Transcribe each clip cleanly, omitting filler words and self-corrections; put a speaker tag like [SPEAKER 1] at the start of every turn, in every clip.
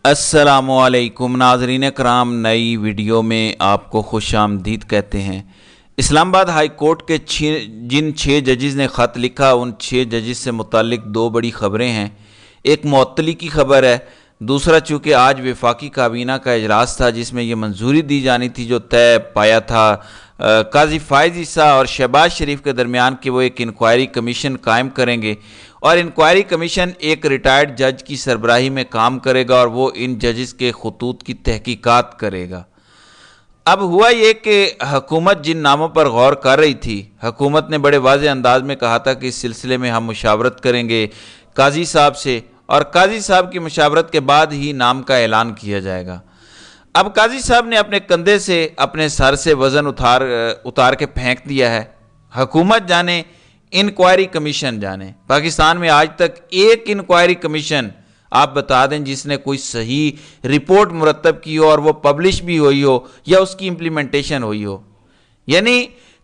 [SPEAKER 1] अस्सलामुअलैकुम नाज़रीन कराम, नई वीडियो में आपको खुश आमदीद कहते हैं। इस्लामाबाद हाई कोर्ट के जिन 6 जजेस ने ख़त लिखा, उन 6 जजेस से मुतालिक 2 बड़ी ख़बरें हैं। एक मुअत्तली की ख़बर है, दूसरा चूँकि आज वफाकी काबीना का इजलास था जिसमें यह मंजूरी दी जानी थी जो तय पाया था काजी फ़ाइज़ ईसा और शहबाज शरीफ के दरमियान कि वो एक इंक्वायरी कमीशन कायम करेंगे और इंक्वायरी कमीशन एक रिटायर्ड जज की सरबराही में काम करेगा और वो इन जजेस के खतूत की तहकीकात करेगा। अब हुआ ये कि हुकूमत जिन नामों पर गौर कर रही थी, हुकूमत ने बड़े वाज़ेह अंदाज में कहा था कि इस सिलसिले में हम मुशावरत करेंगे काजी साहब से और काजी साहब की मुशावरत के बाद ही नाम का ऐलान किया जाएगा। अब काजी साहब ने अपने कंधे से, अपने सर से वज़न उतार के फेंक दिया है। हुकूमत जाने, इंक्वायरी कमीशन जाने। पाकिस्तान में आज तक एक इंक्वायरी कमीशन आप बता दें जिसने कोई सही रिपोर्ट मुरतब की हो और वो पब्लिश भी हुई हो या उसकी इम्प्लीमेंटेशन हुई हो। यानी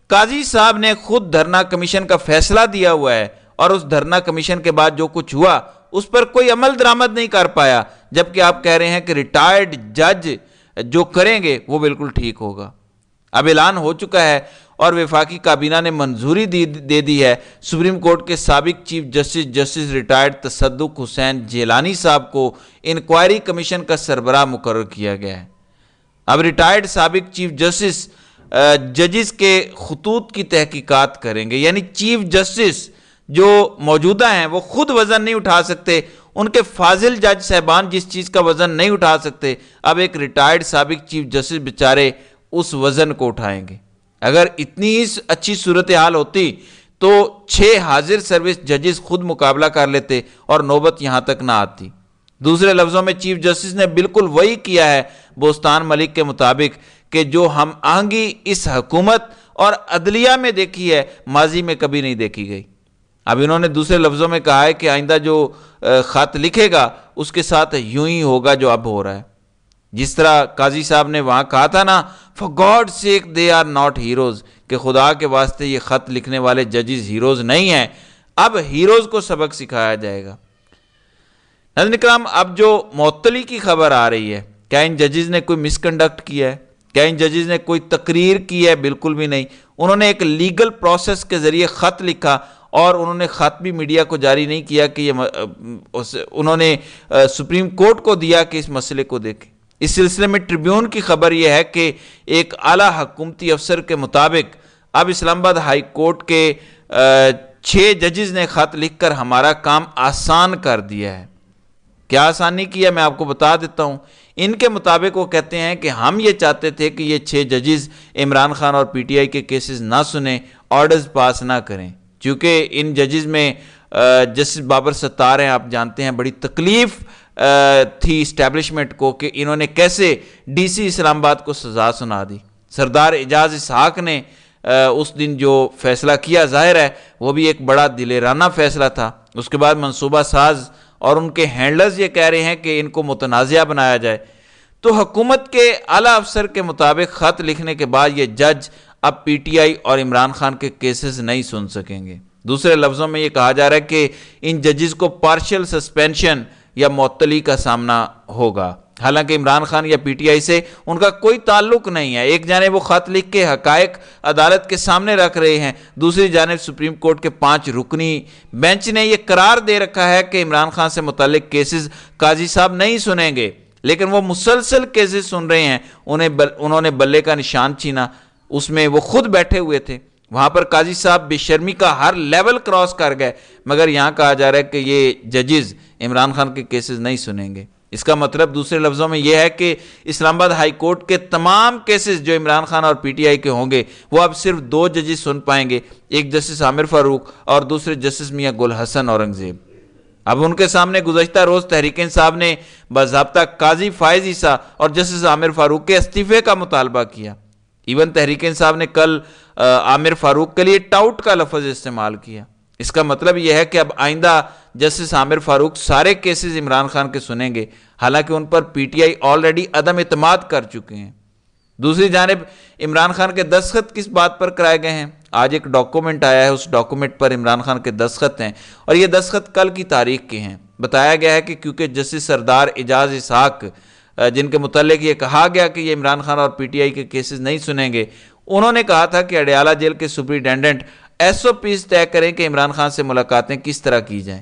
[SPEAKER 1] काजी साहब ने खुद धरना कमीशन का फैसला दिया हुआ है और उस धरना कमीशन के बाद जो कुछ हुआ उस पर कोई अमल दरामद नहीं कर पाया, जबकि आप कह रहे हैं कि रिटायर्ड जज जो करेंगे वो बिल्कुल ठीक होगा। अब ऐलान हो चुका है और वफाकी काबीना ने मंजूरी दे दी है। सुप्रीम कोर्ट के साबिक चीफ जस्टिस रिटायर्ड तसद्दुक हुसैन जिलानी साहब को इंक्वायरी कमीशन का सरबराह मुकर्रर किया गया है। अब रिटायर्ड साबिक चीफ जस्टिस जजेस के खतूत की तहकीकात करेंगे, यानी चीफ जस्टिस जो मौजूदा हैं वो खुद वज़न नहीं उठा सकते, उनके फाजिल जज साहबान जिस चीज़ का वज़न नहीं उठा सकते, अब एक रिटायर्ड साबिक चीफ जस्टिस बेचारे उस वज़न को उठाएंगे। अगर इतनी ही अच्छी सूरत हाल होती तो 6 हाजिर सर्विस जजेस खुद मुकाबला कर लेते और नौबत यहाँ तक ना आती। दूसरे लफ्ज़ों में चीफ जस्टिस ने बिल्कुल वही किया है बोस्तान मलिक के मुताबिक कि जो हम आहंगी इस हुकूमत और अदलिया में देखी है माजी में कभी नहीं देखी गई। अब इन्होंने दूसरे लफ्ज़ों में कहा है कि आइंदा जो ख़त लिखेगा उसके साथ यूं ही होगा जो अब हो रहा है। जिस तरह काजी साहब ने वहाँ कहा था ना, for God sake they are not heroes, कि खुदा के वास्ते ये ख़त लिखने वाले जजेस हीरोज़ नहीं हैं, अब हीरोज़ को सबक सिखाया जाएगा। नाज़रीन इकराम, अब जो मुअत्तली की खबर आ रही है, क्या इन जजेस ने कोई मिसकंडक्ट किया है? क्या इन जजेस ने कोई तकरीर की है? बिल्कुल भी नहीं। उन्होंने एक लीगल प्रोसेस के ज़रिए ख़त लिखा और उन्होंने ख़त भी मीडिया को जारी नहीं किया कि उन्होंने सुप्रीम कोर्ट को दिया कि इस मसले को देखें। इस सिलसिले में ट्रिब्यून की खबर यह है कि एक आला हुकूमती अफसर के मुताबिक अब इस्लामाबाद हाई कोर्ट के 6 जजेस ने ख़त लिखकर हमारा काम आसान कर दिया है। क्या आसानी किया मैं आपको बता देता हूँ। इनके मुताबिक वो कहते हैं कि हम ये चाहते थे कि ये 6 जजेस इमरान खान और PTI के केसेस ना सुने, ऑर्डर्स पास ना करें, क्योंकि इन जजेस में जस्टिस बाबर सत्तार हैं, आप जानते हैं बड़ी तकलीफ़ थी इस्टेब्लिशमेंट को कि इन्होंने कैसे DC इस्लामाबाद को सज़ा सुना दी। सरदार एजाज इसहाक ने उस दिन जो फैसला किया, ज़ाहिर है वो भी एक बड़ा दिलेराना फैसला था। उसके बाद मंसूबा साज और उनके हैंडलर्स ये कह रहे हैं कि इनको मुतनाज़िया बनाया जाए। तो हुकूमत के आला अफसर के मुताबिक ख़त लिखने के बाद ये जज अब PTI और इमरान खान के केसेस नहीं सुन सकेंगे। दूसरे लफ्ज़ों में ये कहा जा रहा है कि इन जजेस को पार्शियल सस्पेंशन या मुअत्तली का सामना होगा। हालांकि इमरान खान या PTI से उनका कोई ताल्लुक नहीं है। एक जानिब वो ख़त लिख के हक़ाइक़ अदालत के सामने रख रहे हैं, दूसरी जानिब सुप्रीम कोर्ट के 5 रुकनी बेंच ने यह करार दे रखा है कि इमरान खान से मुतल्लिक केसेस काजी साहब नहीं सुनेंगे, लेकिन वो मुसलसल केसेस सुन रहे हैं। उन्होंने बल्ले का निशान छीना, उसमें वो खुद बैठे हुए थे। वहाँ पर काजी साहब बेशर्मी का हर लेवल क्रॉस कर गए, मगर यहाँ कहा जा रहा है कि ये जजेस इमरान खान के केसेस नहीं सुनेंगे। इसका मतलब दूसरे लफ्ज़ों में यह है कि इस्लामाबाद हाई कोर्ट के तमाम केसेस जो इमरान खान और PTI के होंगे वो अब सिर्फ 2 जजेस सुन पाएंगे, एक जस्टिस आमिर फारूक और दूसरे जस्टिस मियाँ गुल हसन औरंगज़ेब। अब उनके सामने गुज़श्ता रोज़ तहरीक इंसाफ ने बाज़ाब्ता काजी फ़ाइज़ ईसा और जस्टिस आमिर फारूक के इस्तीफ़े का मुतालबा किया। इवन तहरीक इंसाफ ने कल आमिर फारूक के लिए टाउट का लफ्ज़ इस्तेमाल किया। इसका मतलब यह है कि अब आइंदा जस्टिस आमिर फारूक सारे केसेस इमरान खान के सुनेंगे, हालांकि उन पर PTI ऑलरेडी अदम एतमाद कर चुके हैं। दूसरी जानिब इमरान खान के दस्तखत किस बात पर कराए गए हैं? आज एक डॉक्यूमेंट आया है, उस डॉक्यूमेंट पर इमरान खान के दस्तखत हैं और ये दस्तखत कल की तारीख के हैं। بتایا گیا ہے کہ کیونکہ جسٹس سردار اعجاز اسحاق جن کے متعلق یہ کہا گیا کہ یہ عمران خان اور پی ٹی آئی کے کیسز نہیں سنیں گے، انہوں نے کہا تھا کہ اڈیالہ جیل کے سپرنٹینڈنٹ ایس او پیز طے کریں کہ عمران خان سے ملاقاتیں کس طرح کی جائیں۔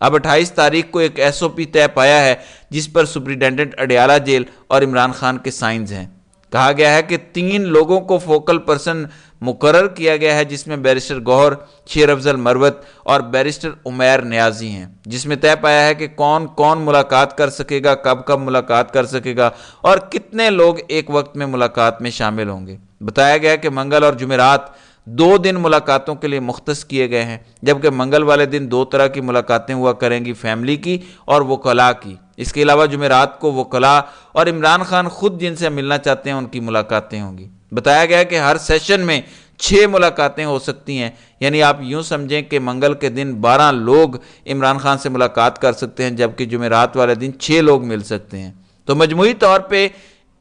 [SPEAKER 1] اب 28 تاریخ کو ایک ایس او پی طے پایا ہے جس پر سپرنٹینڈنٹ اڈیالہ جیل اور عمران خان کے سائنز ہیں۔ کہا گیا ہے کہ 3 لوگوں کو فوکل پرسن مقرر کیا گیا ہے، جس میں بیرسٹر گوہر، شیر افضل مروت اور بیرسٹر عمیر نیازی ہیں، جس میں طے پایا ہے کہ کون کون ملاقات کر سکے گا، کب کب ملاقات کر سکے گا اور کتنے لوگ ایک وقت میں ملاقات میں شامل ہوں گے۔ بتایا گیا کہ منگل اور جمعرات 2 دن ملاقاتوں کے لیے مختص کیے گئے ہیں، جبکہ منگل والے دن 2 طرح کی ملاقاتیں ہوا کریں گی، فیملی کی اور وکلاء کی۔ اس کے علاوہ جمعرات کو وکلاء اور عمران خان خود جن سے ملنا چاہتے ہیں ان کی ملاقاتیں ہوں گی۔ بتایا گیا کہ ہر سیشن میں 6 ملاقاتیں ہو سکتی ہیں، یعنی آپ یوں سمجھیں کہ منگل کے دن 12 لوگ عمران خان سے ملاقات کر سکتے ہیں، جبکہ جمعرات والے دن 6 لوگ مل سکتے ہیں۔ تو مجموعی طور پہ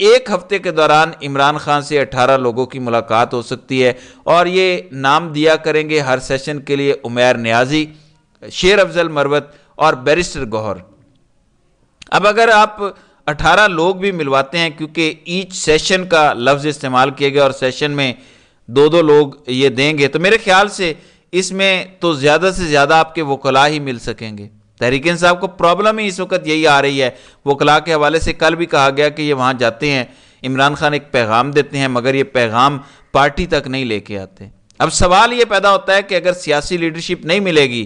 [SPEAKER 1] ایک ہفتے کے دوران عمران خان سے 18 لوگوں کی ملاقات ہو سکتی ہے، اور یہ نام دیا کریں گے ہر سیشن کے لیے عمیر نیازی، شیر افضل مروت اور بیرسٹر گوہر۔ اب اگر آپ 18 لوگ بھی ملواتے ہیں، کیونکہ ایچ سیشن کا لفظ استعمال کیے گئے اور سیشن میں 2 لوگ یہ دیں گے، تو میرے خیال سے اس میں تو زیادہ سے زیادہ آپ کے وکلاء ہی مل سکیں گے۔ تحریک انصاف کو پرابلم ہی اس وقت یہی آ رہی ہے۔ وکلاء کے حوالے سے کل بھی کہا گیا کہ یہ وہاں جاتے ہیں، عمران خان ایک پیغام دیتے ہیں، مگر یہ پیغام پارٹی تک نہیں لے کے آتے۔ اب سوال یہ پیدا ہوتا ہے کہ اگر سیاسی لیڈرشپ نہیں ملے گی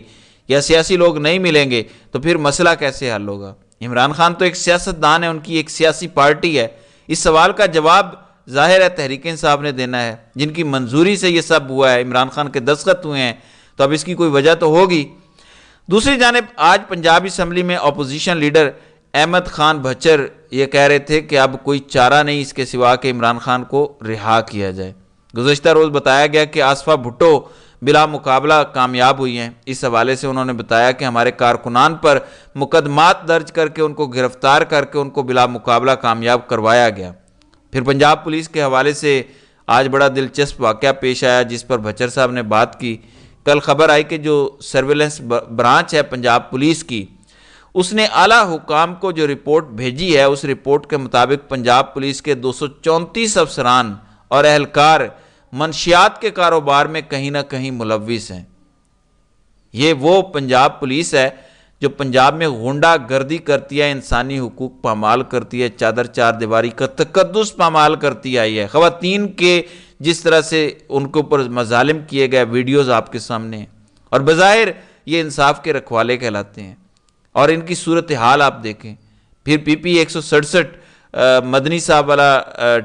[SPEAKER 1] یا سیاسی لوگ نہیں ملیں گے تو پھر مسئلہ کیسے حل ہوگا؟ عمران خان تو ایک سیاستدان ہے، ان کی ایک سیاسی پارٹی ہے۔ اس سوال کا جواب ظاہر ہے تحریک انصاف نے دینا ہے، جن کی منظوری سے یہ سب ہوا ہے، عمران خان کے دستخط ہوئے ہیں، تو اب اس کی کوئی وجہ تو ہوگی۔ دوسری جانب آج پنجاب اسمبلی میں اپوزیشن لیڈر احمد خان بھچر یہ کہہ رہے تھے کہ اب کوئی چارہ نہیں اس کے سوا کہ عمران خان کو رہا کیا جائے۔ گزشتہ روز بتایا گیا کہ آصفہ بھٹو بلا مقابلہ کامیاب ہوئی ہیں۔ اس حوالے سے انہوں نے بتایا کہ ہمارے کارکنان پر مقدمات درج کر کے ان کو گرفتار کر کے ان کو بلا مقابلہ کامیاب کروایا گیا۔ پھر پنجاب پولیس کے حوالے سے آج بڑا دلچسپ واقعہ پیش آیا جس پر بھچر صاحب نے بات کی۔ کل خبر آئی کہ جو سرویلنس برانچ ہے پنجاب پولیس کی، اس نے اعلیٰ حکام کو جو رپورٹ بھیجی ہے، اس رپورٹ کے مطابق پنجاب پولیس کے 234 افسران اور اہلکار منشیات کے کاروبار میں کہیں نہ کہیں ملوث ہیں۔ یہ وہ پنجاب پولیس ہے جو پنجاب میں غنڈہ گردی کرتی ہے، انسانی حقوق پامال کرتی ہے، چادر چار دیواری کا تقدس پامال کرتی آئی ہے۔ خواتین کے جس طرح سے ان کے اوپر مظالم کیے گئے ویڈیوز آپ کے سامنے ہیں، اور بظاہر یہ انصاف کے رکھوالے کہلاتے ہیں، اور ان کی صورتحال آپ دیکھیں۔ پھر پی پی 167 مدنی صاحب والا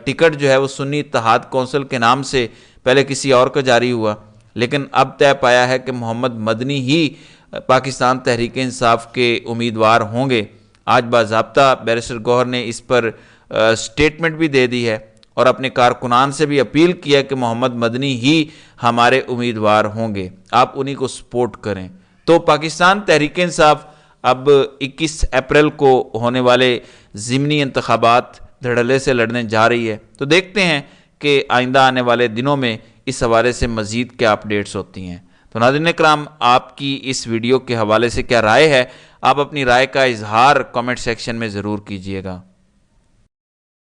[SPEAKER 1] ٹکٹ جو ہے وہ سنی اتحاد کونسل کے نام سے پہلے کسی اور کا جاری ہوا، لیکن اب طے پایا ہے کہ محمد مدنی ہی پاکستان تحریک انصاف کے امیدوار ہوں گے۔ آج باضابطہ بیرسٹر گوہر نے اس پر سٹیٹمنٹ بھی دے دی ہے اور اپنے کارکنان سے بھی اپیل کیا کہ محمد مدنی ہی ہمارے امیدوار ہوں گے، آپ انہی کو سپورٹ کریں۔ تو پاکستان تحریک انصاف اب 21 اپریل کو ہونے والے ضمنی انتخابات دھڑلے سے لڑنے جا رہی ہے، تو دیکھتے ہیں کہ آئندہ آنے والے دنوں میں اس حوالے سے مزید کیا اپڈیٹس ہوتی ہیں۔ تو ناظرین اکرام، آپ کی اس ویڈیو کے حوالے سے کیا رائے ہے؟ آپ اپنی رائے کا اظہار کامنٹ سیکشن میں ضرور کیجئے گا۔